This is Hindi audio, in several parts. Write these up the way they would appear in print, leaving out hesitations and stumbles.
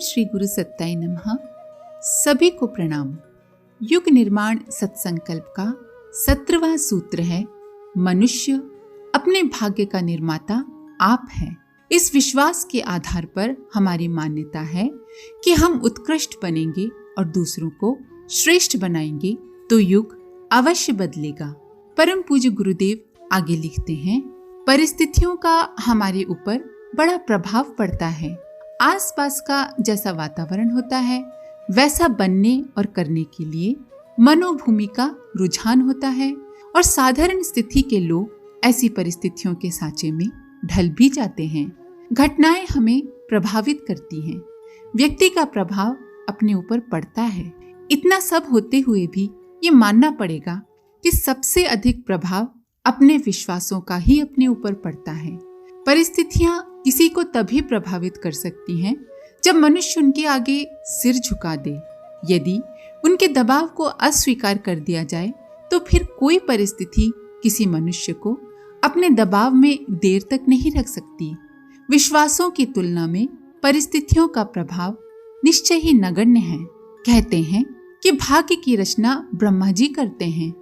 श्री गुरु सत्ताई नमः। सभी को प्रणाम। युग निर्माण सत्संकल्प का 17वां सूत्र है, मनुष्य अपने भाग्य का निर्माता आप हैं। इस विश्वास के आधार पर हमारी मान्यता है कि हम उत्कृष्ट बनेंगे और दूसरों को श्रेष्ठ बनाएंगे तो युग अवश्य बदलेगा। परम पूज्य गुरुदेव आगे लिखते हैं, परिस्थितियों का हमारे ऊपर बड़ा प्रभाव पड़ता है। आसपास का जैसा वातावरण होता है वैसा बनने और करने के लिए मनोभूमि का रुझान होता है और साधारण स्थिति के लोग ऐसी परिस्थितियों के सांचे में ढल भी जाते हैं। घटनाएं हमें प्रभावित करती हैं। व्यक्ति का प्रभाव अपने ऊपर पड़ता है। इतना सब होते हुए भी ये मानना पड़ेगा कि सबसे अधिक प्रभाव अपने विश्वासों का ही अपने ऊपर पड़ता है। परिस्थितियां किसी को तभी प्रभावित कर सकती हैं जब मनुष्य उनके आगे सिर झुका दे। यदि उनके दबाव को अस्वीकार कर दिया जाए तो फिर कोई परिस्थिति किसी मनुष्य को अपने दबाव में देर तक नहीं रख सकती। विश्वासों की तुलना में परिस्थितियों का प्रभाव निश्चय ही नगण्य है। कहते हैं कि भाग्य की रचना ब्रह्मा जी करते हैं।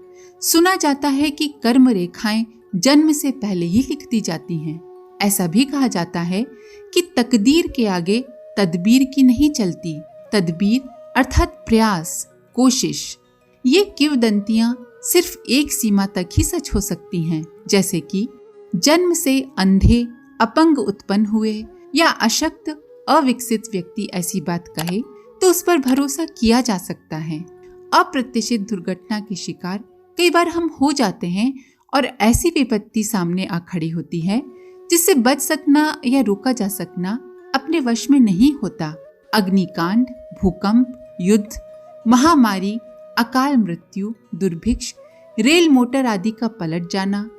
सुना जाता है कि कर्म रेखाएं जन्म से पहले ही लिख दी जाती हैं। ऐसा भी कहा जाता है कि तकदीर के आगे तदबीर की नहीं चलती। तदबीर अर्थात प्रयास, कोशिश। ये किंवदंतियां सिर्फ एक सीमा तक ही सच हो सकती हैं, जैसे कि जन्म से अंधे अपंग उत्पन्न हुए या अशक्त अविकसित व्यक्ति ऐसी बात कहे तो उस पर भरोसा किया जा सकता है। अप्रत्याशित दुर्घटना के शिकार कई बार हम हो जाते हैं और ऐसी विपत्ति सामने आ खड़ी होती है जिससे बच सकना या रोका जा सकना अपने वश में नहीं होता। अग्निकांड, भूकंप, युद्ध, महामारी, अकाल मृत्यु, दुर्भिक्ष, रेल मोटर आदि का पलट जाना,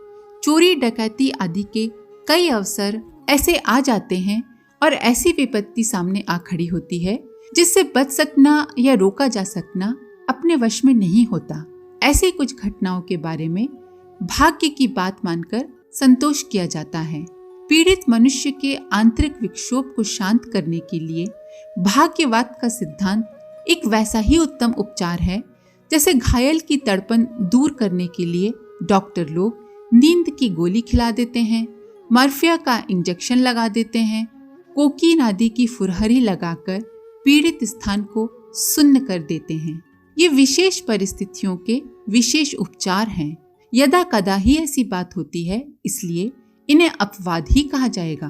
चोरी डकैती आदि के कई अवसर ऐसे आ जाते हैं और ऐसी विपत्ति सामने आ खड़ी होती है जिससे बच सकना या रोका जा सकना अपने वश में नहीं होता। ऐसी कुछ घटनाओं के बारे में भाग्य की बात मानकर संतोष किया जाता है। पीड़ित मनुष्य के आंतरिक विक्षोभ को शांत करने के लिए भाग्यवाद का सिद्धांत एक वैसा ही उत्तम उपचार है जैसे घायल की तड़पन दूर करने के लिए डॉक्टर लोग नींद की गोली खिला देते हैं, मॉर्फिया का इंजेक्शन लगा देते हैं, कोकीन आदि की फुरहरी लगाकर पीड़ित स्थान को सुन्न कर देते हैं। ये विशेष परिस्थितियों के विशेष उपचार हैं। यदा कदा ही ऐसी बात होती है, इसलिए इन्हें अपवाद ही कहा जाएगा।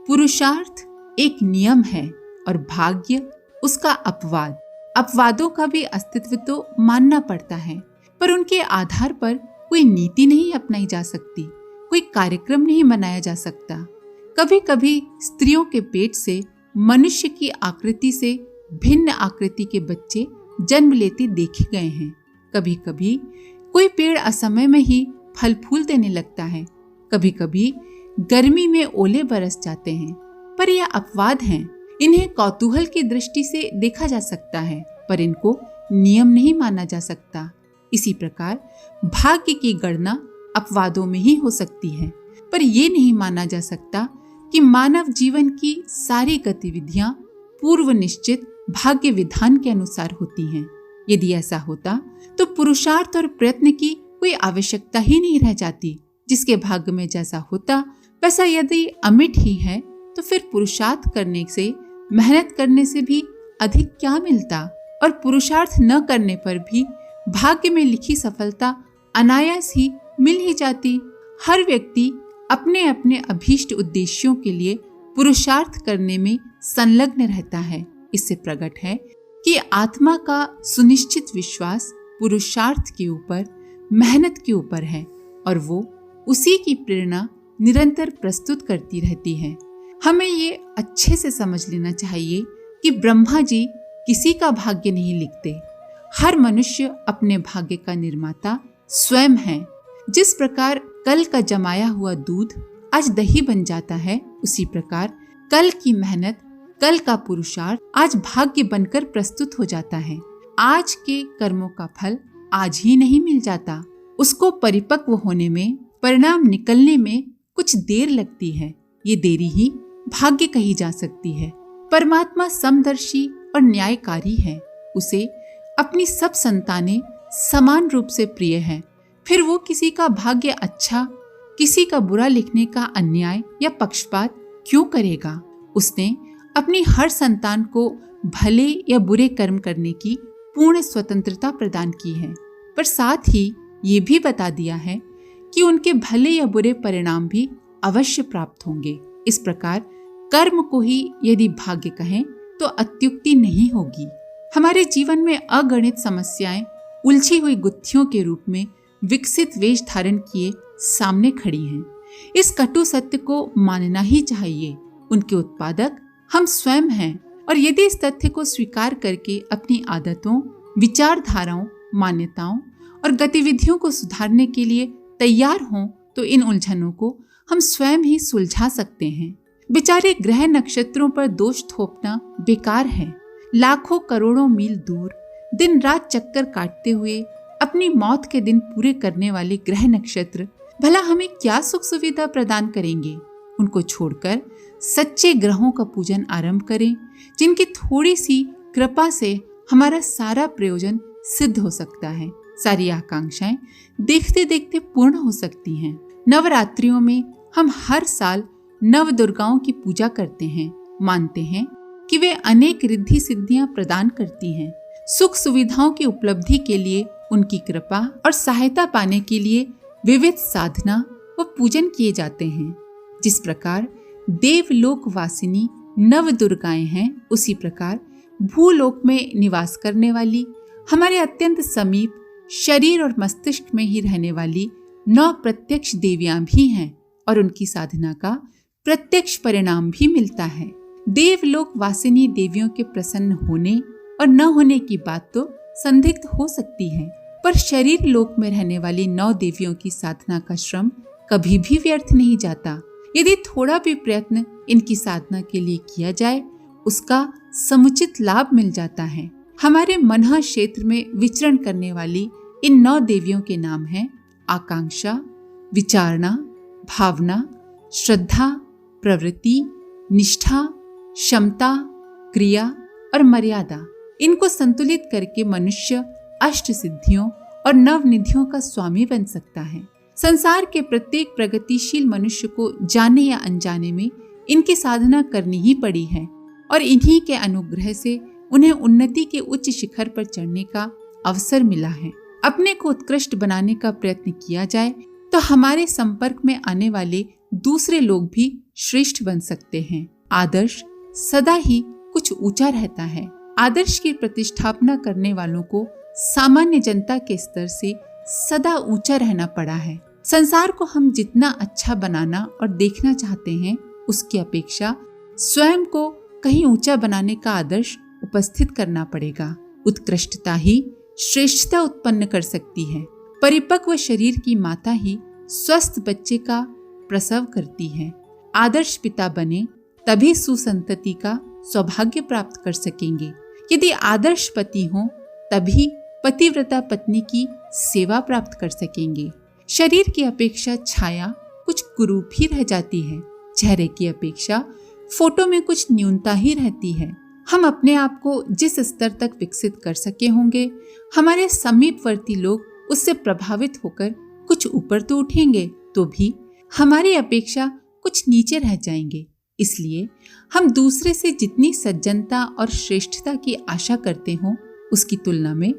पुरुषार्थ एक नियम है और भाग्य उसका अपवाद। अपवादों का भी अस्तित्व तो मानना पड़ता है, पर उनके आधार पर कोई नीति नहीं अपनाई जा सकती, कोई कार्यक्रम नहीं बनाया जा सकता। कभी कभी स्त्रियों के पेट से मनुष्य की आकृति से भिन्न आकृति के बच्चे जन्म लेते देखे गए हैं। कभी कभी कोई पेड़ असमय में ही फल फूल देने लगता है। कभी कभी गर्मी में ओले बरस जाते हैं, पर यह अपवाद हैं। इन्हें कौतूहल की दृष्टि से देखा जा सकता है, पर इनको नियम नहीं माना जा सकता। इसी प्रकार भाग्य की गणना अपवादों में ही हो सकती है, पर यह नहीं माना जा सकता कि मानव जीवन की सारी गतिविधियां पूर्व निश्चित भाग्य विधान के अनुसार होती हैं। यदि ऐसा होता तो पुरुषार्थ और प्रयत्न की कोई आवश्यकता ही नहीं रह जाती। जिसके भाग्य में जैसा होता वैसा यदि अमिट ही है तो फिर पुरुषार्थ करने से, मेहनत करने से भी अधिक क्या मिलता। और पुरुषार्थ न करने पर भी भाग्य में लिखी सफलता अनायास ही मिल ही जाती। हर व्यक्ति अपने अपने अभीष्ट उद्देश्यों के लिए पुरुषार्थ करने में संलग्न रहता है। इससे प्रकट है कि आत्मा का सुनिश्चित विश्वास पुरुषार्थ के ऊपर, मेहनत के ऊपर है और वो उसी की प्रेरणा निरंतर प्रस्तुत करती रहती है। हमें ये अच्छे से समझ लेना चाहिए कि ब्रह्मा जी किसी का भाग्य नहीं लिखते। हर मनुष्य अपने भाग्य का निर्माता स्वयं है। जिस प्रकार कल का जमाया हुआ दूध आज दही बन जाता है, उसी प्रकार कल की मेहनत, कल का पुरुषार्थ आज भाग्य बनकर प्रस्तुत हो जाता है। आज के कर्मों का फल आज ही नहीं मिल जाता, उसको परिपक्व होने में, परिणाम निकलने में कुछ देर लगती है। ये देरी ही भाग्य कही जा सकती है। परमात्मा समदर्शी और न्यायकारी है। उसे अपनी सब संतानें समान रूप से प्रिय है। फिर वो किसी का भाग्य अच्छा, किसी का बुरा लिखने का अन्याय या पक्षपात क्यों करेगा? उसने अपनी हर संतान को भले या बुरे कर्म करने की पूर्ण स्वतंत्रता प्रदान की है, पर साथ ही ये भी बता दिया है कि उनके भले या बुरे परिणाम भी अवश्य प्राप्त होंगे। इस प्रकार कर्म को ही यदि भाग्य कहें तो अत्युक्ति नहीं होगी। हमारे जीवन में अगणित समस्याएं उलझी हुई गुत्थियों के रूप में विकसित वेश धारण किए सामने खड़ी हैं। इस कटु सत्य को मानना ही चाहिए। उनके उत्पादक हम स्वयं हैं, और यदि इस तथ्य को स्वीकार करके अपनी आदतों, विचारधाराओं, मान्यताओं और गतिविधियों को सुधारने के लिए तैयार हों तो इन उलझनों को हम स्वयं ही सुलझा सकते हैं। बेचारे ग्रह नक्षत्रों पर दोष थोपना बेकार है। लाखों करोड़ों मील दूर दिन रात चक्कर काटते हुए अपनी मौत के दिन पूरे करने वाले ग्रह नक्षत्र भला हमें क्या सुख सुविधा प्रदान करेंगे? उनको छोड़कर सच्चे ग्रहों का पूजन आरंभ करें, जिनकी थोड़ी सी कृपा से हमारा सारा प्रयोजन सिद्ध हो सकता है। सारी आकांक्षाएं देखते देखते पूर्ण हो सकती हैं। नवरात्रियों में हम हर साल नव दुर्गाओं की पूजा करते हैं। मानते हैं कि वे अनेक रिद्धि सिद्धियां प्रदान करती हैं। सुख सुविधाओं की उपलब्धि के लिए उनकी कृपा और सहायता पाने के लिए विविध साधना व पूजन किए जाते हैं। जिस प्रकार देवलोक वासिनी नव दुर्गाएं हैं, उसी प्रकार भूलोक में निवास करने वाली हमारे अत्यंत समीप शरीर और मस्तिष्क में ही रहने वाली 9 प्रत्यक्ष देवियां भी हैं, और उनकी साधना का प्रत्यक्ष परिणाम भी मिलता है। देवलोक वासिनी देवियों के प्रसन्न होने और न होने की बात तो संदिग्ध हो सकती है, पर शरीर लोक में रहने वाली 9 देवियों की साधना का श्रम कभी भी व्यर्थ नहीं जाता। यदि थोड़ा भी प्रयत्न इनकी साधना के लिए किया जाए, उसका समुचित लाभ मिल जाता है। हमारे मनहा क्षेत्र में विचरण करने वाली इन 9 देवियों के नाम हैं आकांक्षा, विचारणा, भावना, श्रद्धा, प्रवृत्ति, निष्ठा, क्षमता, क्रिया और मर्यादा। इनको संतुलित करके मनुष्य अष्ट सिद्धियों और नव निधियों का स्वामी बन सकता है। संसार के प्रत्येक प्रगतिशील मनुष्य को जाने या अनजाने में इनकी साधना करनी ही पड़ी है, और इन्हीं के अनुग्रह से उन्हें उन्नति के उच्च शिखर पर चढ़ने का अवसर मिला है। अपने को उत्कृष्ट बनाने का प्रयत्न किया जाए तो हमारे संपर्क में आने वाले दूसरे लोग भी श्रेष्ठ बन सकते हैं। आदर्श सदा ही कुछ ऊंचा रहता है। आदर्श की प्रतिष्ठापना करने वालों को सामान्य जनता के स्तर से सदा ऊंचा रहना पड़ा है। संसार को हम जितना अच्छा बनाना और देखना चाहते हैं, उसकी अपेक्षा स्वयं को कहीं ऊंचा बनाने का आदर्श उपस्थित करना पड़ेगा। उत्कृष्टता ही श्रेष्ठता उत्पन्न कर सकती है। परिपक्व शरीर की माता ही स्वस्थ बच्चे का प्रसव करती है। आदर्श पिता बने तभी सुसंतति का सौभाग्य प्राप्त कर सकेंगे। यदि आदर्श पति हो तभी पतिव्रता पत्नी की सेवा प्राप्त कर सकेंगे। शरीर की अपेक्षा छाया कुछ कुरूप ही रह जाती है। चेहरे की अपेक्षा फोटो में कुछ न्यूनता ही रहती है। हम अपने आप को जिस स्तर तक विकसित कर सके होंगे, हमारे समीपवर्ती लोग उससे प्रभावित होकर कुछ ऊपर तो उठेंगे, तो भी हमारी अपेक्षा कुछ नीचे रह जाएंगे। इसलिए हम दूसरे से जितनी सज्जनता और श्रेष्ठता की आशा करते हो, उसकी तुलना में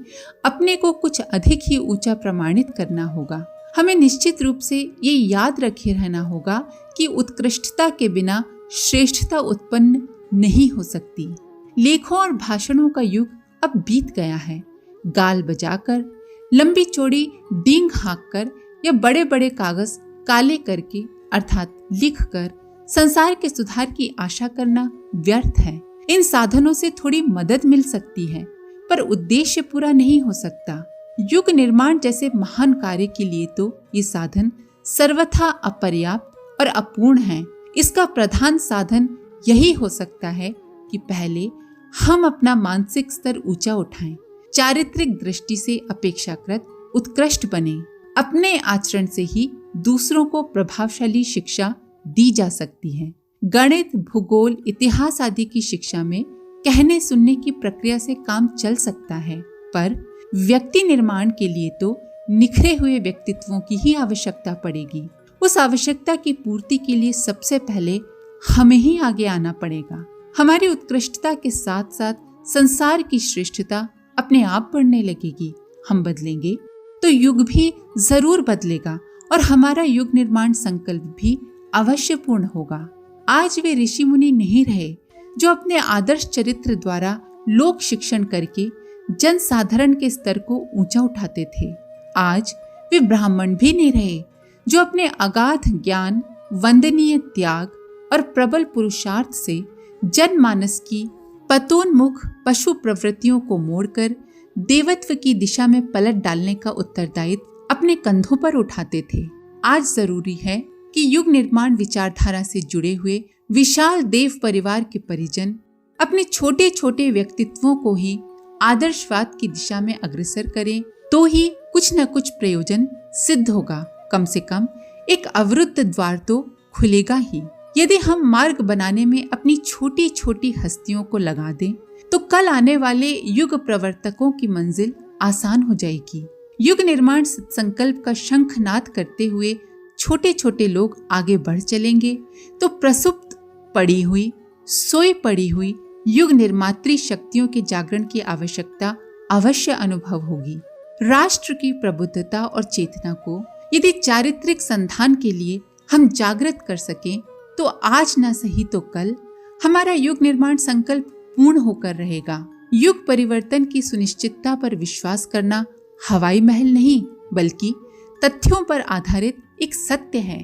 अपने को कुछ अधिक ही ऊंचा प्रमाणित करना होगा। हमें निश्चित रूप से ये याद रखे रहना होगा कि उत्कृष्टता के बिना श्रेष्ठता उत्पन्न नहीं हो सकती। लेखों और भाषणों का युग अब बीत गया है। गाल बजाकर, लंबी चौड़ी डींग हाँककर या बड़े बड़े कागज काले करके अर्थात लिखकर संसार के सुधार की आशा करना व्यर्थ है। इन साधनों से थोड़ी मदद मिल सकती है, पर उद्देश्य पूरा नहीं हो सकता। युग निर्माण जैसे महान कार्य के लिए तो ये साधन सर्वथा अपर्याप्त और अपूर्ण है। इसका प्रधान साधन यही हो सकता है कि पहले हम अपना मानसिक स्तर ऊंचा उठाएं, चारित्रिक दृष्टि से अपेक्षाकृत उत्कृष्ट बने। अपने आचरण से ही दूसरों को प्रभावशाली शिक्षा दी जा सकती है। गणित, भूगोल, इतिहास आदि की शिक्षा में कहने सुनने की प्रक्रिया से काम चल सकता है, पर व्यक्ति निर्माण के लिए तो निखरे हुए व्यक्तित्वों की ही आवश्यकता पड़ेगी। उस आवश्यकता की पूर्ति के लिए सबसे पहले हमें ही आगे आना पड़ेगा। हमारी उत्कृष्टता के साथ साथ संसार की श्रेष्ठता अपने आप बढ़ने लगेगी। हम बदलेंगे तो युग भी जरूर बदलेगा और हमारा युग निर्माण संकल्प भी अवश्य पूर्ण होगा। आज वे ऋषि मुनि नहीं रहे जो अपने आदर्श चरित्र द्वारा लोक शिक्षण करके जन साधारण के स्तर को ऊंचा उठाते थे। आज वे ब्राह्मण भी नहीं रहे जो अपने अगाध ज्ञान, वंदनीय त्याग और प्रबल पुरुषार्थ से जनमानस की पतोन्मुख पशु प्रवृत्तियों को मोड़कर देवत्व की दिशा में पलट डालने का उत्तरदायित्व अपने कंधों पर उठाते थे। आज जरूरी है कि युग निर्माण विचारधारा से जुड़े हुए विशाल देव परिवार के परिजन अपने छोटे छोटे व्यक्तित्वों को ही आदर्शवाद की दिशा में अग्रसर करें, तो ही कुछ न कुछ प्रयोजन सिद्ध होगा। कम से कम एक अवरुद्ध द्वार तो खुलेगा ही। यदि हम मार्ग बनाने में अपनी छोटी छोटी हस्तियों को लगा दें तो कल आने वाले युग प्रवर्तकों की मंजिल आसान हो जाएगी। युग निर्माण संकल्प का शंखनाद करते हुए छोटे छोटे लोग आगे बढ़ चलेंगे तो प्रसुप्त पड़ी हुई, सोई पड़ी हुई युग निर्मात्री शक्तियों के जागरण की आवश्यकता अवश्य अनुभव होगी। राष्ट्र की प्रबुद्धता और चेतना को यदि चारित्रिक संधान के लिए हम जागृत कर सकें तो आज न सही तो कल हमारा युग निर्माण संकल्प पूर्ण होकर रहेगा। युग परिवर्तन की सुनिश्चितता पर विश्वास करना हवाई महल नहीं बल्कि तथ्यों पर आधारित एक सत्य है।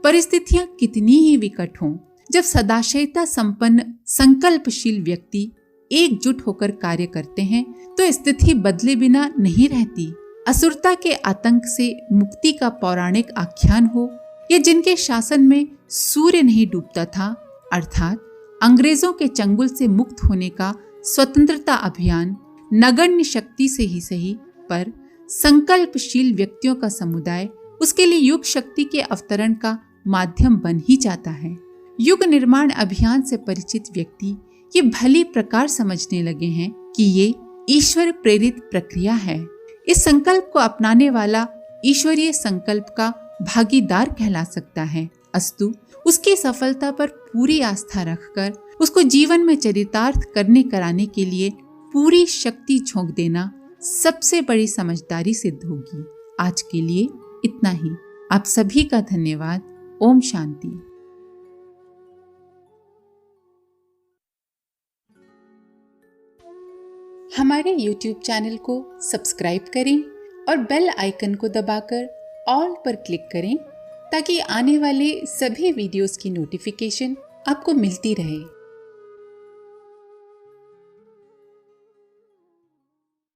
परिस्थितियां कितनी ही विकट हों, जब सदाशयता संपन्न संकल्पशील व्यक्ति एकजुट होकर कार्य करते हैं तो स्थिति बदले बिना नहीं रहती। असुरता के आतंक से मुक्ति का पौराणिक आख्यान हो या जिनके शासन में सूर्य नहीं डूबता था, अर्थात अंग्रेजों के चंगुल से मुक्त होने का स्वतंत्रता अभियान, नगण्य शक्ति से ही सही पर संकल्पशील व्यक्तियों का समुदाय उसके लिए युग शक्ति के अवतरण का माध्यम बन ही जाता है। युग निर्माण अभियान से परिचित व्यक्ति ये भली प्रकार समझने लगे हैं कि ये ईश्वर प्रेरित प्रक्रिया है। इस संकल्प को अपनाने वाला ईश्वरीय संकल्प का भागीदार कहला सकता है। अस्तु उसकी सफलता पर पूरी आस्था रखकर उसको जीवन में चरितार्थ करने कराने के लिए पूरी शक्ति झोंक देना सबसे बड़ी समझदारी सिद्ध होगी। आज के लिए इतना ही। आप सभी का धन्यवाद। ओम शांति। हमारे YouTube चैनल को सब्सक्राइब करें और बेल आइकन को दबाकर ऑल पर क्लिक करें ताकि आने वाले सभी वीडियोस की नोटिफिकेशन आपको मिलती रहे।